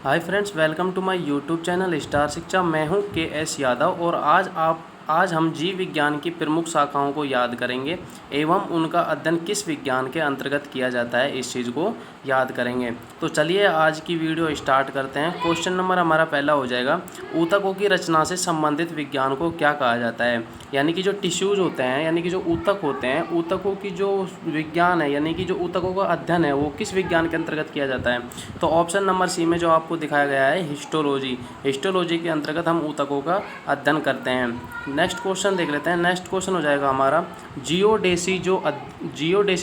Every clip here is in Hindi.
Hi friends, welcome to my YouTube channel Star Shiksha. मैं हूं के एस यादव और आज हम जीव विज्ञान की प्रमुख शाखाओं को याद करेंगे एवं उनका अध्ययन किस विज्ञान के अंतर्गत किया जाता है, इस चीज़ को याद करेंगे। तो चलिए आज की वीडियो स्टार्ट करते हैं। क्वेश्चन नंबर हमारा पहला हो जाएगा, ऊतकों की रचना से संबंधित विज्ञान को क्या कहा जाता है। यानी कि जो टिश्यूज़ होते हैं, यानी कि जो ऊतक होते हैं, ऊतकों की जो विज्ञान है, यानी कि जो ऊतकों का अध्ययन है, वो किस विज्ञान के अंतर्गत किया जाता है। तो ऑप्शन नंबर सी में जो आपको दिखाया गया है हिस्टोलॉजी, हिस्टोलॉजी के अंतर्गत हम ऊतकों का अध्ययन करते हैं। नेक्स्ट क्वेश्चन देख लेते हैं। नेक्स्ट क्वेश्चन हो जाएगा हमारा, जियोडेसी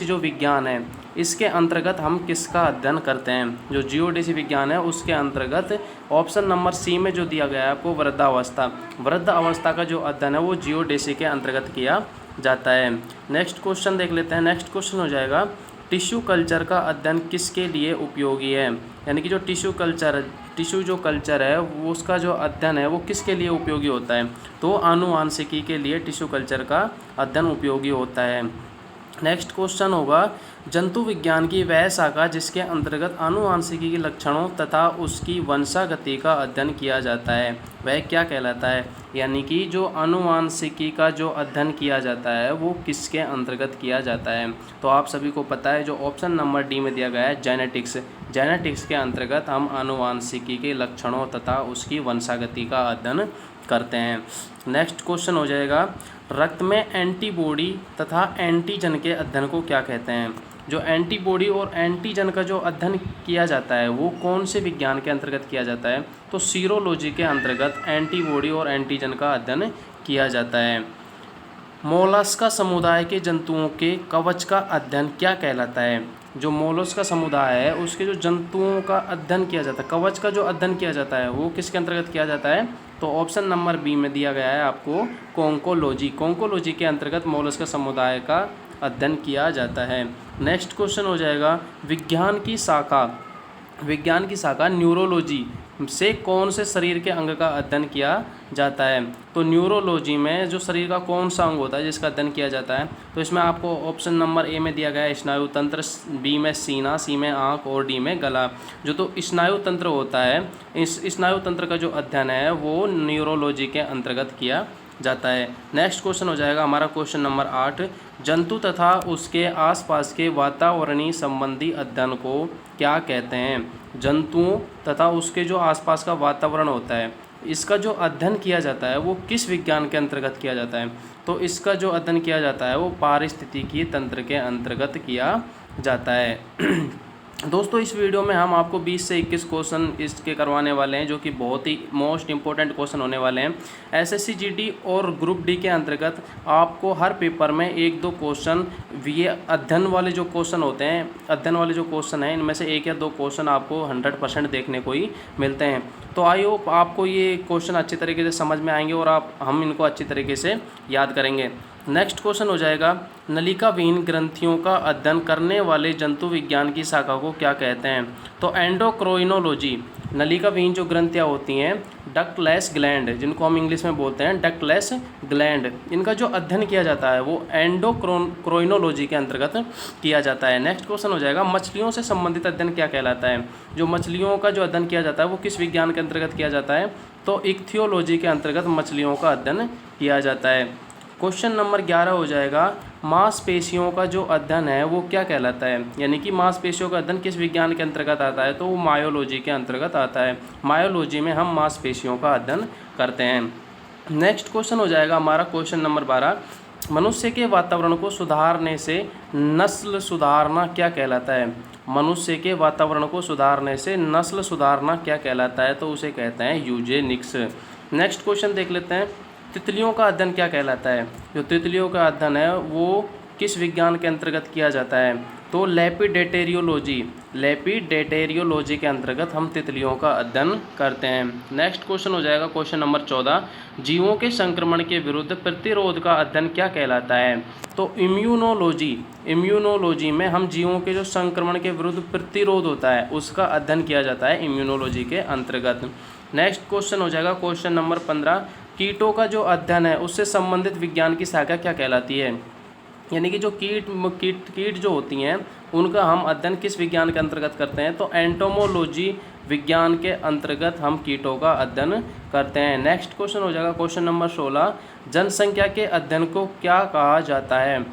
जो विज्ञान है, इसके अंतर्गत हम किसका अध्ययन करते हैं। जो जियोडेसी विज्ञान है उसके अंतर्गत ऑप्शन नंबर सी में जो दिया गया है आपको, वृद्ध अवस्था का जो अध्ययन है वो जियोडेसी के अंतर्गत किया जाता है। नेक्स्ट क्वेश्चन देख लेते हैं। नेक्स्ट क्वेश्चन हो जाएगा, टिश्यू कल्चर का अध्ययन किसके लिए उपयोगी है। यानी कि जो टिश्यू जो कल्चर है वो उसका जो अध्ययन है वो किसके लिए उपयोगी होता है। तो आनुवांशिकी के लिए टिश्यू कल्चर का अध्ययन उपयोगी होता है। नेक्स्ट क्वेश्चन होगा, जंतु विज्ञान की वह शाखा जिसके अंतर्गत आनुवांशिकी के लक्षणों तथा उसकी वंशागति का अध्ययन किया जाता है, वह क्या कहलाता है। यानी कि जो आनुवांशिकी का जो अध्ययन किया जाता है वो किसके अंतर्गत किया जाता है। तो आप सभी को पता है, जो ऑप्शन नंबर डी में दिया गया है जेनेटिक्स के अंतर्गत हम आनुवांशिकी के लक्षणों तथा उसकी वंशागति का अध्ययन करते हैं। नेक्स्ट क्वेश्चन हो जाएगा, रक्त में एंटीबॉडी तथा एंटीजन के अध्ययन को क्या कहते हैं। जो एंटीबॉडी और एंटीजन का जो अध्ययन किया जाता है वो कौन से विज्ञान के अंतर्गत किया जाता है। तो सीरोलॉजी के अंतर्गत एंटीबॉडी और एंटीजन का अध्ययन किया जाता है। मोलस्का समुदाय के जंतुओं के कवच का अध्ययन क्या कहलाता है। जो मोलस्का समुदाय है उसके जो जंतुओं का अध्ययन किया जाता है, कवच का जो अध्ययन किया जाता है वो किसके अंतर्गत किया जाता है। तो ऑप्शन नंबर बी में दिया गया है आपको, कोंकोलॉजी के अंतर्गत मोलस्का समुदाय का अध्ययन किया जाता है। नेक्स्ट क्वेश्चन हो जाएगा, विज्ञान की शाखा न्यूरोलॉजी से कौन से शरीर के अंग का अध्ययन किया जाता है। तो न्यूरोलॉजी में जो शरीर का कौन सा अंग होता है जिसका अध्ययन किया जाता है। तो इसमें आपको ऑप्शन नंबर ए में दिया गया है स्नायु तंत्र, बी में सीना, सी में आँख और डी में गला। जो तो स्नायु तंत्र होता है, इस स्नायु तंत्र का जो अध्ययन है वो न्यूरोलॉजी के अंतर्गत किया जाता है। नेक्स्ट क्वेश्चन हो जाएगा हमारा क्वेश्चन नंबर 8, जंतु तथा उसके आसपास के वातावरणीय संबंधी अध्ययन को क्या कहते हैं। जंतुओं तथा उसके जो आसपास का वातावरण होता है इसका जो अध्ययन किया जाता है वो किस विज्ञान के अंतर्गत किया जाता है। तो इसका जो अध्ययन किया जाता है वो पारिस्थितिकी तंत्र के अंतर्गत किया जाता है। दोस्तों, इस वीडियो में हम आपको 20 से 21 क्वेश्चन इसके करवाने वाले हैं, जो कि बहुत ही मोस्ट इंपॉर्टेंट क्वेश्चन होने वाले हैं। एसएससी जीडी और ग्रुप डी के अंतर्गत आपको हर पेपर में 1-2 क्वेश्चन, ये अध्ययन वाले जो क्वेश्चन हैं इनमें से 1 या 2 क्वेश्चन आपको 100% देखने को ही मिलते हैं। तो आई होप आपको ये क्वेश्चन अच्छी तरीके से समझ में आएंगे और हम इनको अच्छी तरीके से याद करेंगे। नेक्स्ट क्वेश्चन हो जाएगा, नलिका विहीन ग्रंथियों का अध्ययन करने वाले जंतु विज्ञान की शाखा को क्या कहते हैं। तो एंडोक्राइनोलॉजी, नलिका विहीन जो ग्रंथियाँ होती हैं, डक्टलेस ग्लैंड जिनको हम इंग्लिश में बोलते हैं डक्टलेस ग्लैंड, इनका जो अध्ययन किया जाता है वो एंडोक्राइनोलॉजी के अंतर्गत किया जाता है। नेक्स्ट क्वेश्चन हो जाएगा, मछलियों से संबंधित अध्ययन क्या कहलाता है। जो मछलियों का जो अध्ययन किया जाता है वो किस विज्ञान के अंतर्गत किया जाता है। तो इक्थियोलॉजी के अंतर्गत मछलियों का अध्ययन किया जाता है। क्वेश्चन नंबर 11 हो जाएगा, मांसपेशियों का जो अध्ययन है वो क्या कहलाता है। यानी कि मांसपेशियों का अध्ययन किस विज्ञान के अंतर्गत आता है। तो वो मायोलॉजी के अंतर्गत आता है। मायोलॉजी में हम मांसपेशियों का अध्ययन करते हैं। नेक्स्ट क्वेश्चन हो जाएगा हमारा क्वेश्चन नंबर 12, मनुष्य के वातावरण को सुधारने से नस्ल सुधारना क्या कहलाता है। मनुष्य के वातावरण को सुधारने से नस्ल सुधारना क्या कहलाता है। तो उसे कहते हैं यूजेनिक्स। नेक्स्ट क्वेश्चन देख लेते हैं, तितलियों का अध्ययन क्या कहलाता है। जो तितलियों का अध्ययन है वो किस विज्ञान के अंतर्गत किया जाता है। तो लेपिडेटेरियोलॉजी के अंतर्गत हम तितलियों का अध्ययन करते हैं। नेक्स्ट क्वेश्चन हो जाएगा क्वेश्चन नंबर 14, जीवों के संक्रमण के विरुद्ध प्रतिरोध का अध्ययन क्या कहलाता है। तो इम्यूनोलॉजी में हम जीवों के जो संक्रमण के विरुद्ध प्रतिरोध होता है उसका अध्ययन किया जाता है इम्यूनोलॉजी के अंतर्गत। नेक्स्ट क्वेश्चन हो जाएगा क्वेश्चन नंबर 15, कीटों का जो अध्ययन है उससे संबंधित विज्ञान की शाखा क्या कहलाती है। यानी कि जो कीट जो होती हैं उनका हम अध्ययन किस विज्ञान के अंतर्गत करते हैं? तो एंटोमोलॉजी विज्ञान के अंतर्गत हम कीटों का अध्ययन करते हैं। नेक्स्ट क्वेश्चन हो जाएगा क्वेश्चन नंबर 16, जनसंख्या के अध्ययन को क्या कहा जाता है?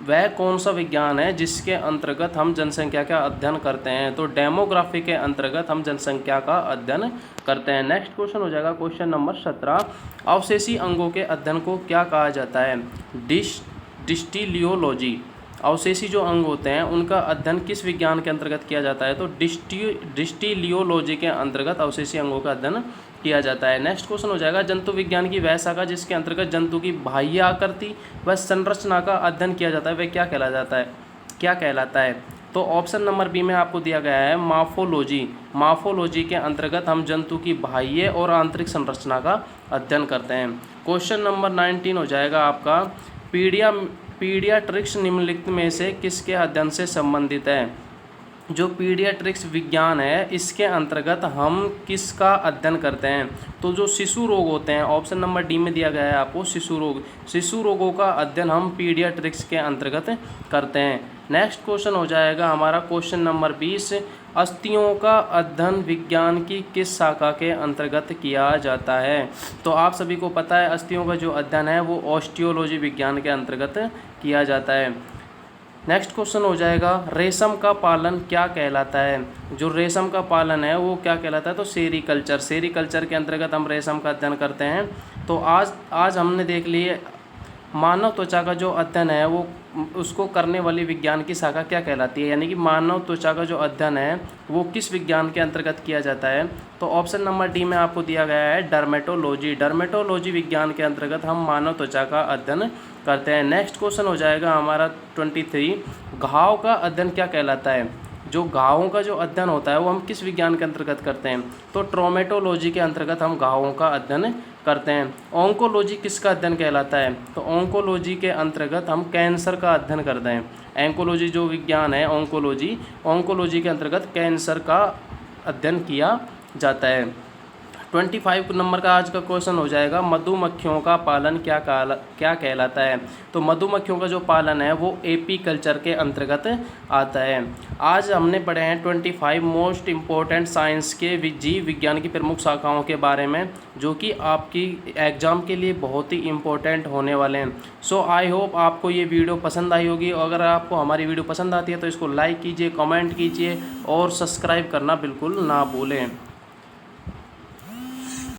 वह कौन सा विज्ञान है जिसके अंतर्गत हम जनसंख्या का अध्ययन करते हैं? तो डेमोग्राफी के अंतर्गत हम जनसंख्या का अध्ययन करते हैं। नेक्स्ट क्वेश्चन हो जाएगा क्वेश्चन नंबर 17, अवशेषी अंगों के अध्ययन को क्या कहा जाता है? डिस्टिलियोलॉजी। अवशेषी जो अंग होते हैं उनका अध्ययन किस विज्ञान के अंतर्गत किया जाता है? तो डिस्टिलियोलॉजी के अंतर्गत अवशेषी अंगों का अध्ययन किया जाता है। नेक्स्ट क्वेश्चन हो जाएगा जंतु विज्ञान की वह शाखा जिसके अंतर्गत जंतु की बाह्य आकृति व संरचना का अध्ययन किया जाता है, वह क्या कहलाता है? तो ऑप्शन नंबर बी में आपको दिया गया है मार्फोलॉजी। मार्फोलॉजी के अंतर्गत हम जंतु की बाह्य और आंतरिक संरचना का अध्ययन करते हैं। क्वेश्चन नंबर 19 हो जाएगा आपका पीडियाट्रिक्स निम्नलिखित में से किसके अध्ययन से संबंधित है? जो पीडियाट्रिक्स विज्ञान है इसके अंतर्गत हम किसका अध्ययन करते हैं? तो जो शिशु रोग होते हैं, ऑप्शन नंबर डी में दिया गया है आपको शिशु रोगों का अध्ययन हम पीडियाट्रिक्स के अंतर्गत करते हैं। नेक्स्ट क्वेश्चन हो जाएगा हमारा क्वेश्चन नंबर 20, अस्थियों का अध्ययन विज्ञान की किस शाखा के अंतर्गत किया जाता है? तो आप सभी को पता है अस्थियों का जो अध्ययन है वो ऑस्टियोलॉजी विज्ञान के अंतर्गत किया जाता है। नेक्स्ट क्वेश्चन हो जाएगा रेशम का पालन क्या कहलाता है? जो रेशम का पालन है वो क्या कहलाता है? तो सेरीकल्चर के अंतर्गत हम रेशम का अध्ययन करते हैं। तो आज हमने देख लिए मानव त्वचा का जो अध्ययन है वो उसको करने वाली विज्ञान की शाखा क्या कहलाती है, यानी कि मानव त्वचा का जो अध्ययन है वो किस विज्ञान के अंतर्गत किया जाता है? तो ऑप्शन नंबर डी में आपको दिया गया है डर्मेटोलॉजी विज्ञान के अंतर्गत हम मानव त्वचा का अध्ययन करते हैं। नेक्स्ट क्वेश्चन हो जाएगा हमारा 23, घाव का अध्ययन क्या कहलाता है? जो घावों का जो अध्ययन होता है वो हम किस विज्ञान के अंतर्गत करते हैं? तो ट्रोमेटोलॉजी के अंतर्गत हम घावों का अध्ययन करते हैं। ऑन्कोलॉजी किसका अध्ययन कहलाता है? तो ऑन्कोलॉजी के अंतर्गत हम कैंसर का अध्ययन करते हैं। ऑन्कोलॉजी जो विज्ञान है ऑन्कोलॉजी के अंतर्गत कैंसर का अध्ययन किया जाता है। 25 नंबर का आज का क्वेश्चन हो जाएगा मधुमक्खियों का पालन क्या कहलाता है? तो मधुमक्खियों का जो पालन है वो एपीकल्चर के अंतर्गत आता है। आज हमने पढ़े हैं 25 मोस्ट इम्पोर्टेंट साइंस के जीव विज्ञान की प्रमुख शाखाओं के बारे में, जो कि आपकी एग्ज़ाम के लिए बहुत ही इम्पोर्टेंट होने वाले हैं। सो आई होप आपको ये वीडियो पसंद आई होगी। अगर आपको हमारी वीडियो पसंद आती है तो इसको लाइक कीजिए, कमेंट कीजिए और सब्सक्राइब करना बिल्कुल ना भूलें।